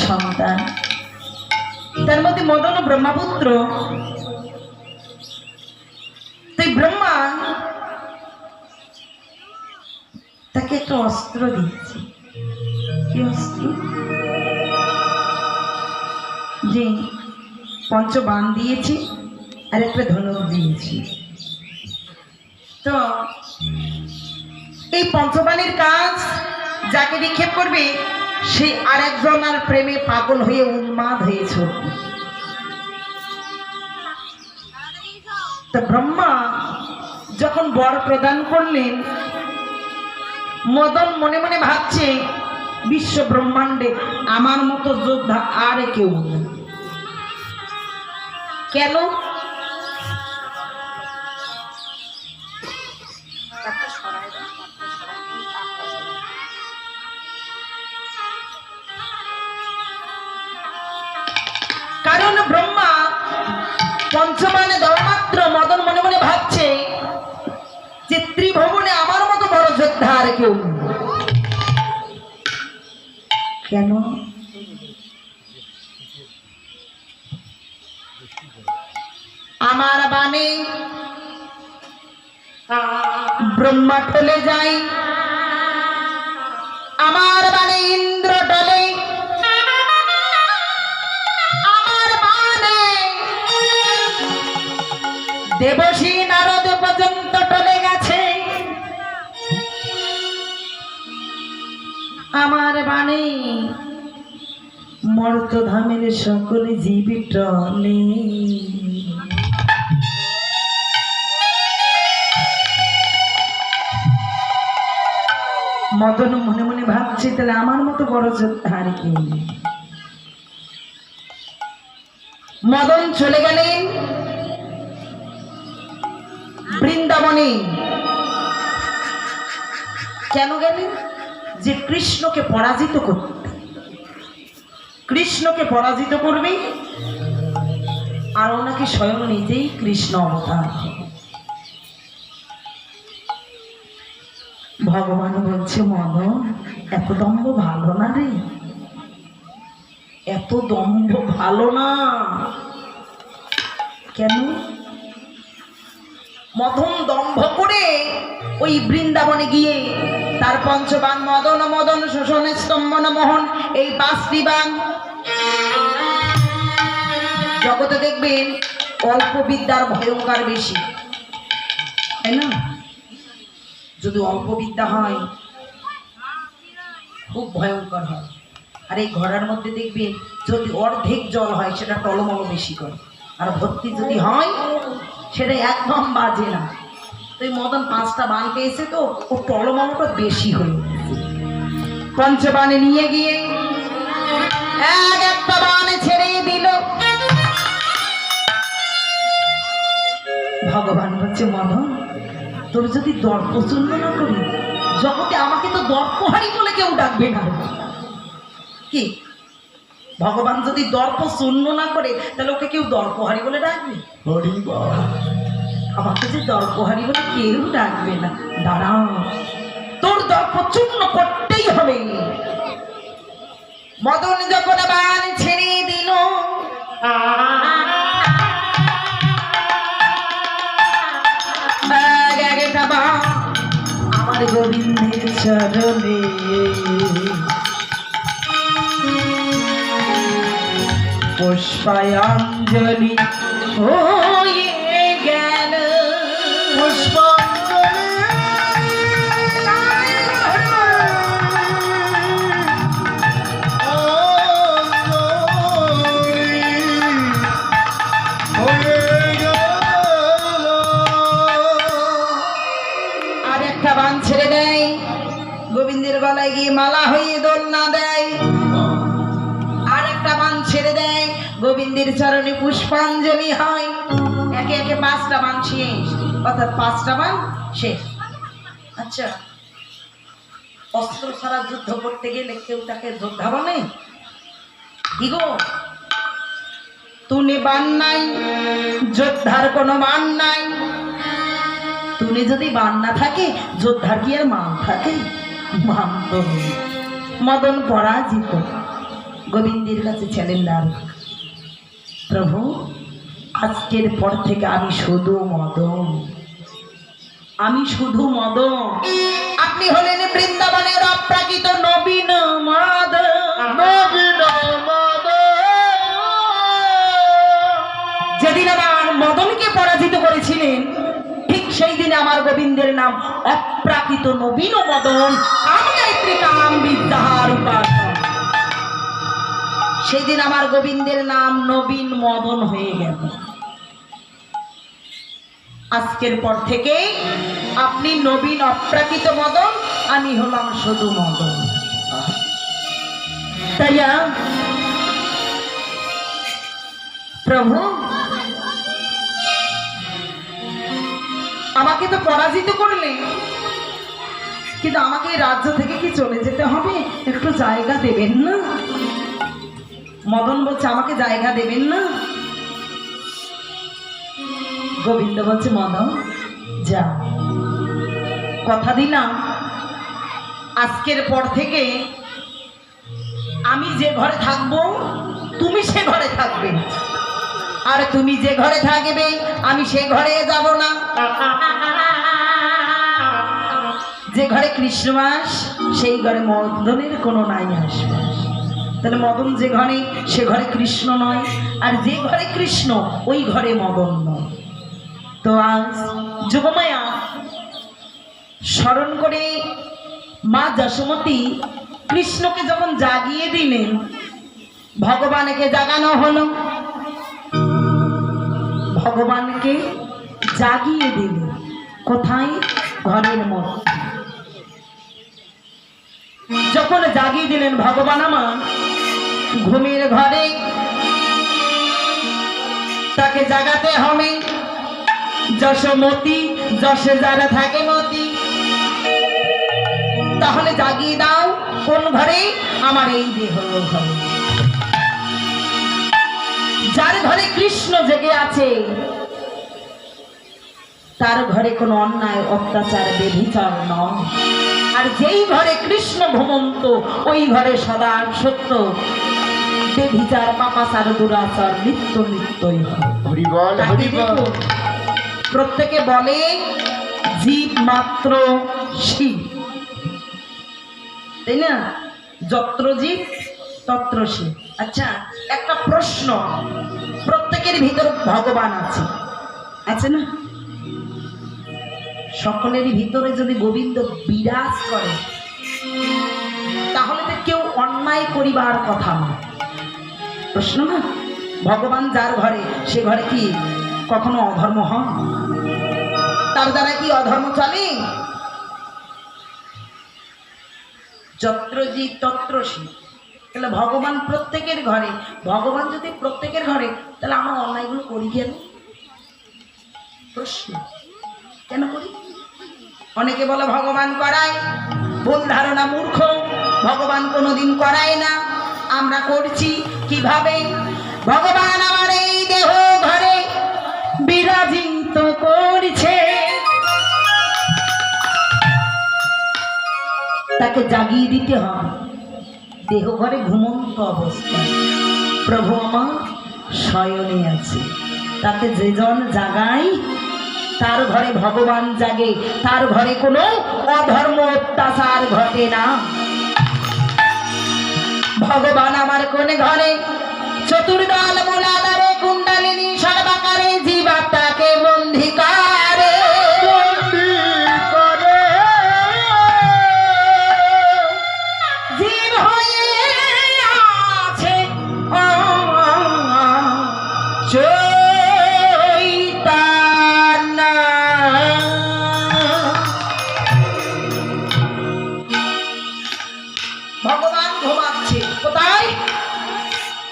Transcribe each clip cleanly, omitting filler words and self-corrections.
সন্তান, তার মধ্যে মদন ব্রহ্মপুত্র। তাই ব্রহ্মা তাকে একটা অস্ত্র দিচ্ছে। কি অস্ত্র? যে পঞ্চবাণ দিয়েছি আর একটা ধনুক দিয়েছি। তো এই পঞ্চবাণের কাজ যাকে নিক্ষেপ করবে সে আরেকজনের প্রেমে পাগল হয়ে উন্মাদ হয়েছে। তো ব্রহ্মা যখন বর প্রদান করলেন, মদন মনে মনে ভাবছে বিশ্ব ব্রহ্মাণ্ডে আমার মতো যোদ্ধা আর কেউ নেই। কেন? কারণ ব্রহ্মা পঞ্চবাণে দেওয়া মাত্র মদন মনে মনে ভাবছে যে ত্রিভুবনে আমার মতো বড় যোদ্ধা আর কেউ নেই। কেন? আমার বাণে ব্রহ্মা টলে যায়, আমার বাণে ইন্দ্র টলে, আমার বাণে দেবশ্রী নারদ পর্যন্ত টলে গেছে, আমার বাণে মর্তধামের সকল জীব টলে। মদন মনে মনে ভাবছে তাহলে আমার মতো বড় যোদ্ধা আর কি। মদন চলে গেলেন বৃন্দাবনে। কেন গেলেন? যে কৃষ্ণকে পরাজিত করতে। কৃষ্ণকে পরাজিত করবে আর ওনাকে স্বয়ং নিজেই কৃষ্ণ অবতার। ভগবান বলছে মদন এত দম্ভ ভালো না রে, এত দম্ভ ভালো না। কেন? মদন দম্ভ করে ওই বৃন্দাবনে গিয়ে তার পঞ্চবাণ মদন মদন শোষণ স্তম্ভন মোহন এই 5টি বাণ। জগতে দেখবেন অল্প বিদ্যার ভয়ঙ্কর বেশি, তাই না? যদি অল্প বিদ্যা হয় খুব ভয়ঙ্কর হয়। আর এই ঘরের মধ্যে দেখবেন যদি অর্ধেক জল হয় সেটা টলমল বেশি করে, আর ভর্তি যদি হয় সেটা একদম বাজে না। তো এই মদন 5টা বাণ পেয়েছে তো ও টলমলটা বেশি হয়ে গেছে। পঞ্চবাণে নিয়ে গিয়ে একটা বাণে ছেড়ে দিল। ভগবান বলছে মদন তোর যদি দর্প শূন্য না করি জগতে আমাকে তো দর্পহারি বলে কেউ ডাকবে না। কি ভগবান যদি দর্প শূন্য না করে তাহলে ওকে কেউ দর্পহারি বলে ডাকবে? আমাকে যে দর্পহারি বলে কেউ ডাকবে না। দাঁড়াও, তোর দর্প চূর্ণ করতেই হবে। মদন যখন বাণ ছেড়ে দিল আমার গোবিন্দের চরণে পুষ্পাঞ্জলি হয়ে গেল। বাণ ছেড়ে দেয়, গোবিন্দের গলায় গিয়ে মালা হয়ে দোলনা দেয়। আর একটা বাণ ছেড়ে দেয়, গোবিন্দের চরণে পুষ্পাঞ্জলি হয়। একে একে 5টা বাণ শেষ, অর্থাৎ 5টা বাণ শেষ। আচ্ছা, অস্ত্র ছাড়া যুদ্ধ করতে গেলে কেউ তাকে যোদ্ধা বলে? কি গো, তুনে বাণ নাই, যোদ্ধার কোনো মান নাই। তুলে যদি বাণ না থাকে যোদ্ধার কি আর মান থাকে? মান তো মদন পরাজিত। গোবিন্দের কাছে চ্যালেঞ্জার, প্রভু আজকের পর থেকে আমি শুধু মদন, আমি শুধু মদন। আপনি হলেন বৃন্দাবনের অপ্রাকৃত নবীন মাধব। যেদিন আমার মদনকে পরাজিত করেছিলেন ঠিক সেই দিনে আমার গোবিন্দের নাম অপ্রাকৃত নবীন মদন, কাম গায়ত্রী কাম বিদ্যার উপাসক। সেই দিন আমার গোবিন্দের নাম নবীন মদন হয়ে গেল। আজকের পর থেকে আপনি নবীন অপ্রাকৃত মদন, আমি হলাম শুধু মদন। তাই প্রভু আমাকে তো পরাজিত করলেন, কিন্তু আমাকে এই রাজ্য থেকে কি চলে যেতে হবে? একটু জায়গা দেবেন না? মদন বলছে আমাকে জায়গা দেবেন না? গোবিন্দ বলছে মদন যা, কথা দিলাম আজকের পর থেকে আমি যে ঘরে থাকবো তুমি সে ঘরে থাকবে, আর তুমি যে ঘরে থাকবে আমি সে ঘরে যাব না। যে ঘরে কৃষ্ণবাস সেই ঘরে মদনের কোনো নাই আসবাস। তাহলে মদন যে ঘরে সে ঘরে কৃষ্ণ নয়, আর যে ঘরে কৃষ্ণ ওই ঘরে মদন নয়। তো আজ যোগমায়া স্মরণ করে মা যশোমতী কৃষ্ণকে যখন জাগিয়ে দিলেন, ভগবানকে জাগানো হলো, ভগবানকে জাগিয়ে দিলেন কোথায়? ঘরের মধ্যে। যখন জাগিয়ে দিলেন ভগবান আমার ঘুমের ঘরে, তাকে জাগাতে হবে। যশোমতী, যশে যারা থাকে মতি, তাহলে জাগিয়ে দাও কোন ঘরে? আমার এই দেহ ঘরে। যার ঘরে কৃষ্ণ জেগে আছে তার ঘরে কোনো অন্যায় অত্যাচার বেভিচার নয়, আর যেই ঘরে কৃষ্ণ ঘুমন্ত ওই ঘরে সদা সত্য বেভিচার পাপাচার দুরাচার নিত্য নিত্যই হয়। প্রত্যেকে বলে জীব মাত্র শিব, তাই না? যত্র জীব তত্র শিব। আচ্ছা একটা প্রশ্ন, প্রত্যেকের ভিতর ভগবান আছে, আছে না? সকলেরই ভিতরে যদি গোবিন্দ বিরাজ করে তাহলে তো কেউ অন্যায় করিবার কথা না। প্রশ্ন না? ভগবান যার ঘরে সে ঘরে কি কখনো অধর্ম হয়? তার দ্বারা কি অধর্ম চলে? যত্র জীব তত্র শিব। তাহলে ভগবান প্রত্যেকের ঘরে, ভগবান যদি প্রত্যেকের ঘরে, তাহলে আমরা অন্যায়গুলো করি কেন? প্রশ্ন, কেন করি? অনেকে বলে ভগবান করায়, ভুল ধারণা, মূর্খ। ভগবান কোনোদিন করায় না, আমরা করছি। কিভাবে? ভগবান আমার এই দেহ ঘরে বিরাজিত করছে, তাকে জাগিয়ে দিতে হবে। দেহ ঘরে ঘুমন্ত অবস্থায় প্রভু আমার শয়নে আছে, তাকে যে জন জাগায় তার ঘরে ভগবান জাগে, তার ঘরে কোনো অধর্ম অত্যাচার ঘটে না। ভগবান আমার কোন ঘরে? চতুর্দল মূলাধারে কুণ্ডলিনী সর্বাকারে জীবাত্মাকে বন্দী করে। জীব হয়ে আছে ভগবান ঘুমাচ্ছে কোথায়?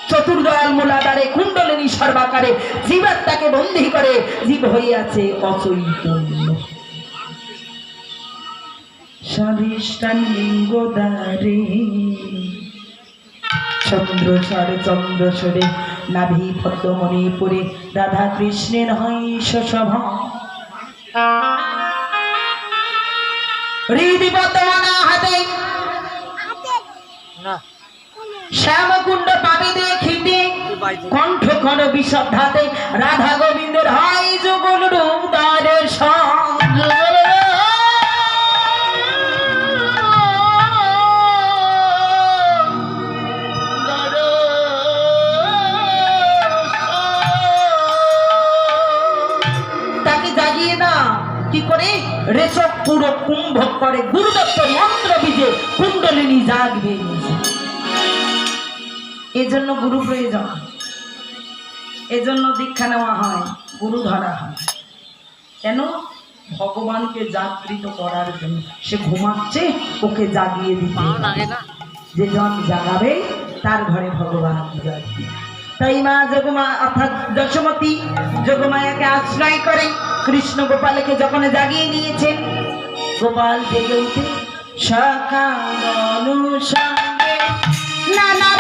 চতুর্দল মূলাধারে কুণ্ডলিনী সর্বাকারে জীবাত্মাকে বন্দী করে, জীব হয়ে আছে অচৈতন্য। স্বাধিষ্ঠান লিঙ্গদ্বারে চন্দ্রস্বরে চন্দ্রস্বরে নাভি পদ্মমণিপুরে রাধা কৃষ্ণের হয় সভা। হৃদি পদ্মনা হাতে শ্যামকুণ্ড পাবি দেখিতে কণ্ঠ কর বিষধাতে রাধা গোবিন্দের হয় যুগল রূপ দ্বারের সঙ্গ। তাকে জাগিয়ে না কি করে? রেচক পুরো কুম্ভ করে গুরুদত্ত মন্ত্র বীজে কুণ্ডলিনী জাগবে। এজন্য গুরু প্রয়োজন, এজন্য দীক্ষা নেওয়া হয়, গুরু ধরা হয়। কেন? ভগবানকে জাগৃত করার জন্য। সে ঘুমাচ্ছে, ওকে জাগিয়ে দিতে, যে জন জাগাবে তার ঘরে ভগবান জাগবে। তাই মা যোগমা অর্থাৎ যশোমতী যোগমায়াকে আশ্রয় করে কৃষ্ণ গোপালকে যখন জাগিয়ে দিয়েছেন, গোপাল জেগে উঠে সকাল অনুসঙ্গে নানা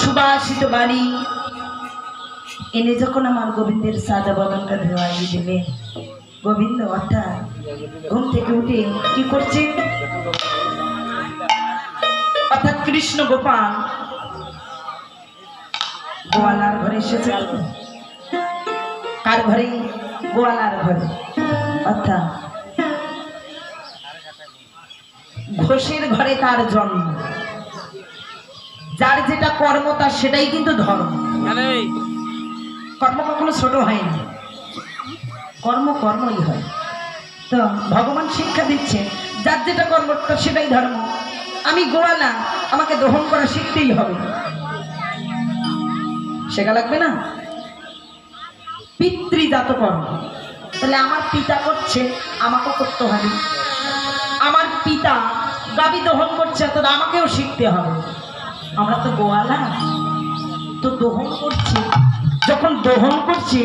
সুবাসিত বাড়ি এনে যখন আমার গোবিন্দের সাদা বদনটা ধোয়াই দিলে, গোবিন্দ অর্থাৎ ঘুম থেকে উঠে কি করছে? অর্থাৎ কৃষ্ণ গোপাল গোয়ালার ঘরে এসেছে। কার ঘরে? গোয়ালার ঘরে। অর্থাৎ ঘোষের ঘরে তার জন্ম। যার যেটা কর্ম তার সেটাই কিন্তু ধর্ম। কর্ম কখনো ছোট হয়নি, কর্ম কর্মই হয়। তো ভগবান শিক্ষা দিচ্ছে যার যেটা কর্ম তার সেটাই ধর্ম। আমি গোয়ালা, আমাকে দহন করা শিখতেই হবে, শেখা লাগবে না? পিতৃজাত কর্ম, তাহলে আমার পিতা করছে আমাকেও করতে হবে। আমার পিতা গাবি দহন করছে তো আমাকেও শিখতে হবে। আমরা তো গোয়ালা, তো দহন করছি। যখন দহন করছি,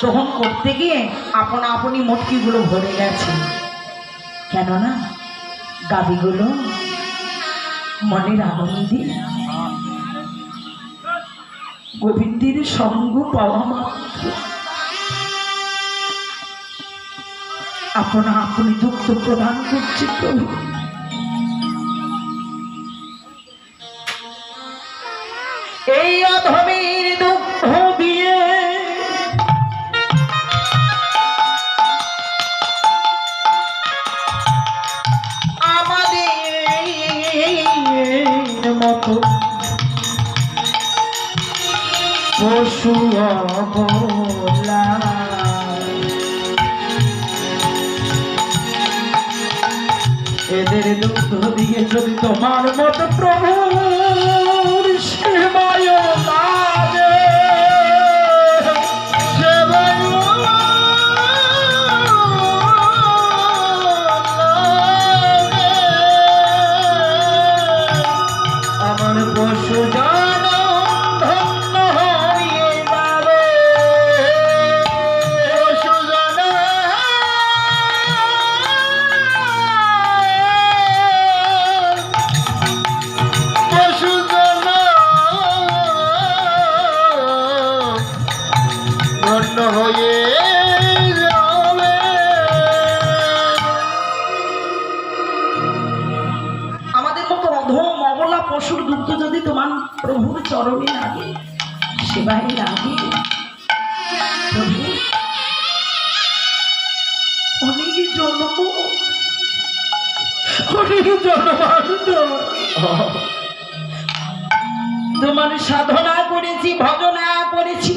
দহন করতে গিয়ে আপনা আপনি মটকিগুলো ভরে গেছে। কেননা গাবিগুলো মনের আনন্দে গোবিন্দের সঙ্গ পাওয়া মাত্র আপনা আপনি দুঃখ প্রদান করছে। প্রভু এই মাধবের দুঃখ দিয়ে আমাদের মতো পশু অবলা এদের দুঃখ দিয়ে যদি তোমার মতো প্রভুর সেবায় লাগে আমার পশু জান ধন্য হয়ে যাবে পশু জান পশু জান ধন্য হয়ে যাবে। আমাদের মতো অধম অবলা পশুর দুঃখ যদি তোমার প্রভুর চরণে লাগে সেবায় লাগে প্রভু অনেক জন্ম তোমার সাধনা করেছি ভজনা করেছি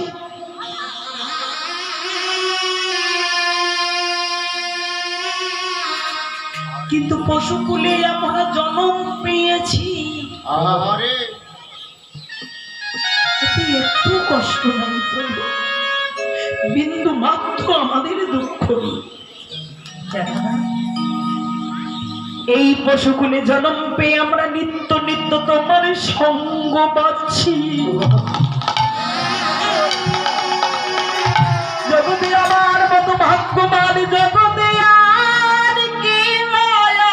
কিন্তু পশুকুলে আমরা জন্ম পেয়েছি এতে একটু কষ্ট নাই প্রভু বিন্দু মাত্র আমাদের দুঃখ নেই। এই পশুকুলে জন্ম পেয়ে আমরা নিত্য নিত্য তোমার সঙ্গ পাচ্ছি জগতে আমার মতো ভাগ্যবান জগতে আর কি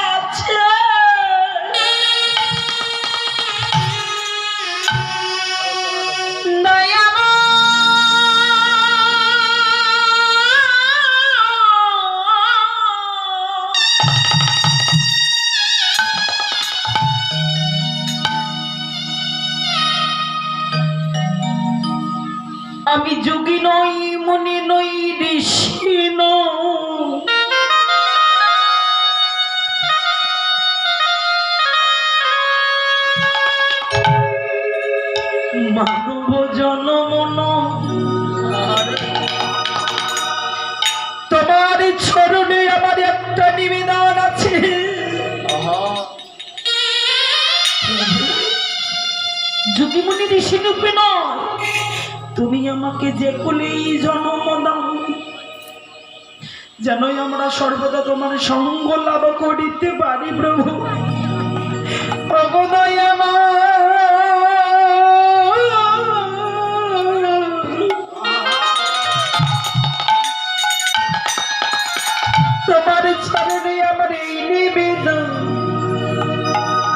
আছে আমি যোগী নই মুনি নই ঋষি মানব জনমন তোমার চরণে আমার একটা নিবেদন আছে যোগী মুনি ঋষি রূপে নয় তুমি আমাকে যে কোলেই জন্ম দাও যেন আমরা সর্বদা তোমার সঙ্গ লাভ করিতে পারি প্রভু প্রভুদয় তোমার চরণে আমার এই নিবেদন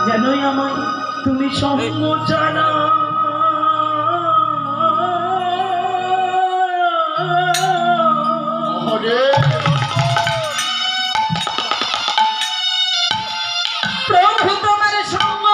যেন আমায় তুমি সঙ্গ জানা প্রভু তোমার সঙ্গ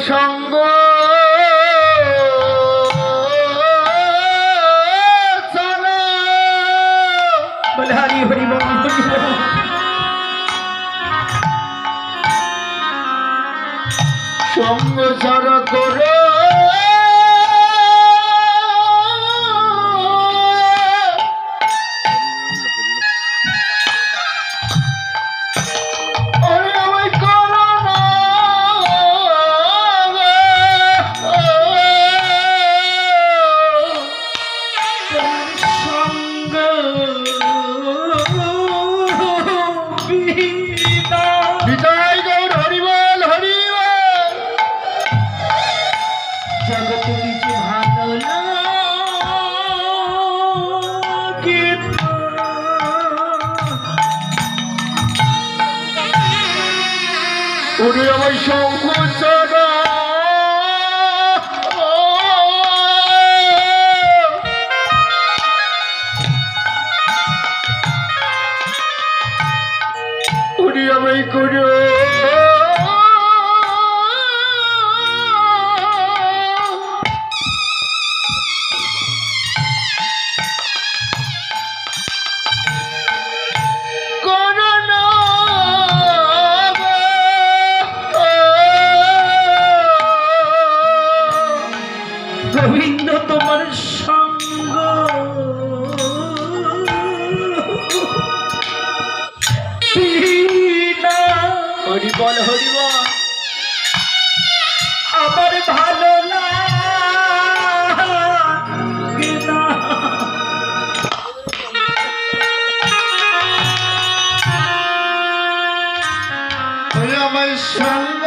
সঙ্গ বলে হরি হরি বল হরি বল। সঙ্গ ছাড়া করো ওরে আমার শঙ্খ ছাড়া ওরে আমায় করো গোবিন্দ তোমার সঙ্গ হরি বল হরি বল আমার ভালো লাগে না। আমার সঙ্গ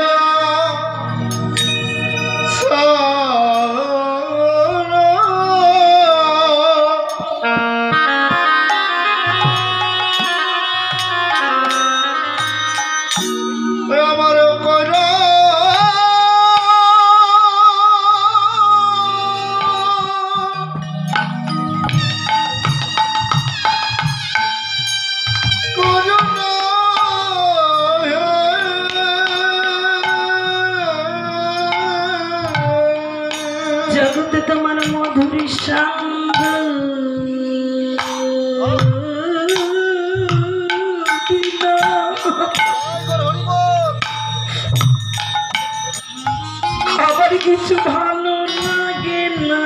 জগতে তোমার মধুর সঙ্গ আবার কিছু ভালো লাগে না।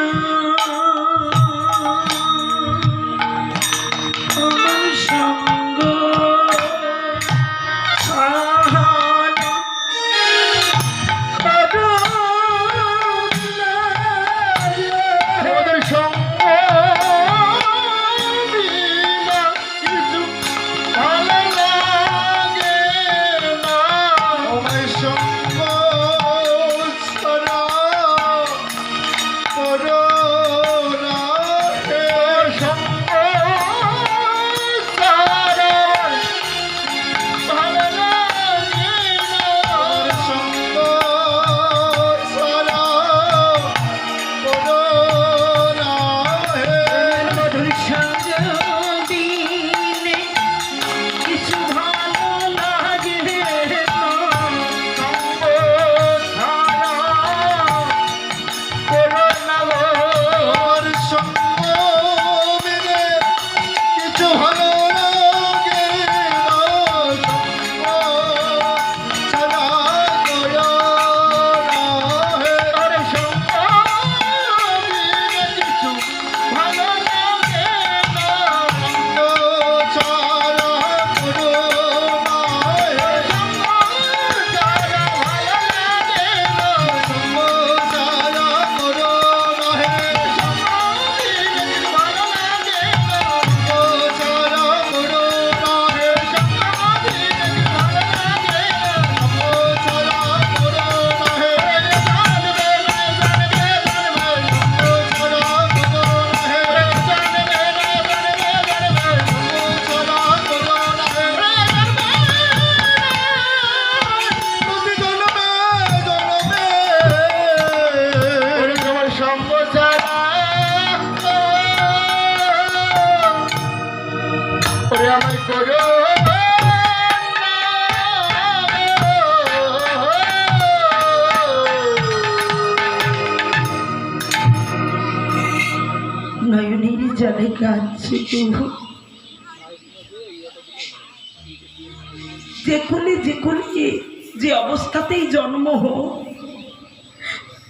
আমার সঙ্গ জলে কাঁদছে প্রভু। যে অবস্থাতেই জন্ম হোক,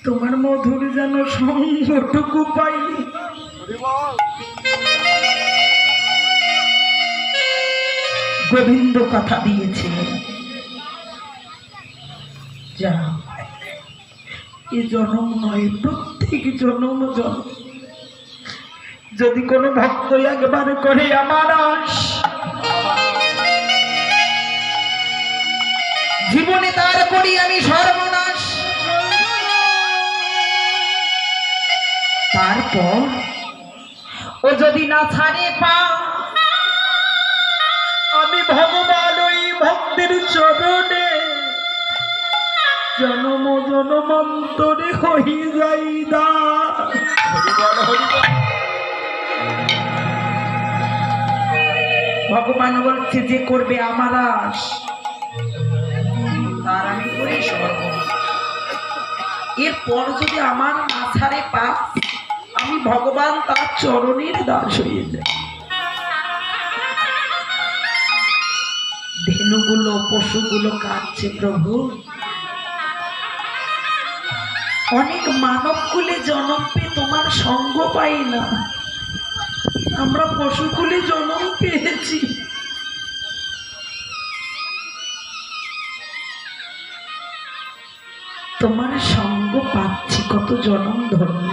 তোমার মধুর যেন সঙ্গটুকু পাইনি। গোবিন্দ কথা দিয়েছিলেন, যা এ জন্ম নয়, প্রত্যেক জন্ম যদি কোনো ভক্ত একবার করে আমার আশ, জীবনে তার করি আমি সর্বনাশ। তারপর ও যদি না ছাড়ে পা, আমি ভগবান ওই ভক্তের চরণে জনম জনমান্তরে হয়ে যাই দাস। ভগবান বলছে যে করবে আমার আশ, তার আমি করি সর্বনাশ। এরপর যদি আমার না ছাড়ে পা, আমি ভগবান তার চরণের দাস হয়ে যাই। ধেনুগুলো পশুগুলো কাঁদছে প্রভু, অনেক মানব কুলে জন্ম পেয়ে তোমার সঙ্গ পাই না, আমরা পশু কুলে জন্ম পেয়েছি। তোমার সঙ্গ পাচ্ছি, কত জনম ধন্য,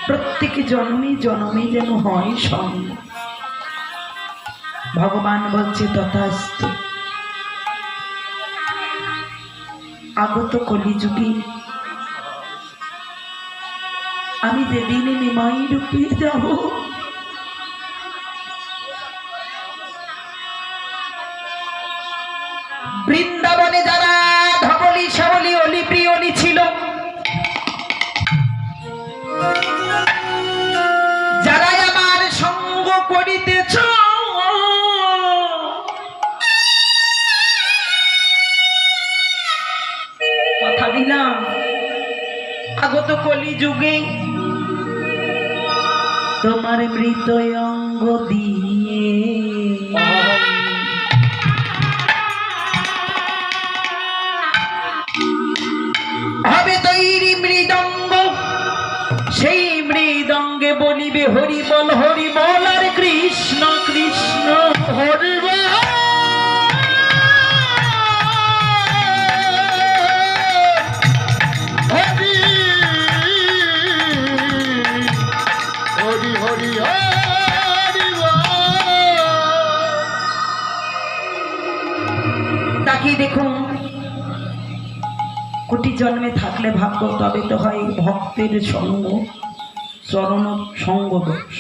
প্রত্যেক জন্মে জন্মে যেন হয় সঙ্গ। ভগবান বলছে তথাস্তু। আগত কলিযুগে আমি যেদিন নিমাই রূপে যাব, বৃন্দাবনে যারা ধবলি সাবলি অলি প্রিয়লি ছিল, যারা আমার সঙ্গ করিতেছ, কথা দিলাম আগত কলি যুগে তোমার মৃত অঙ্গ দিয়ে হবে তৈরি মৃদঙ্গ, সেই মৃদঙ্গে বলিবে হরি বল হরি বল আর কৃষ্ণ কৃষ্ণ হরি বল। তাকিয়ে দেখুন, কোটি জন্মে থাকলে ভাগ্য, তবে তো হয় ভক্তের সঙ্গ, চরণ সঙ্গ দোষ।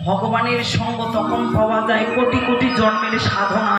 ভগবানের সঙ্গ তখন পাওয়া যায় কোটি কোটি জন্মের সাধনা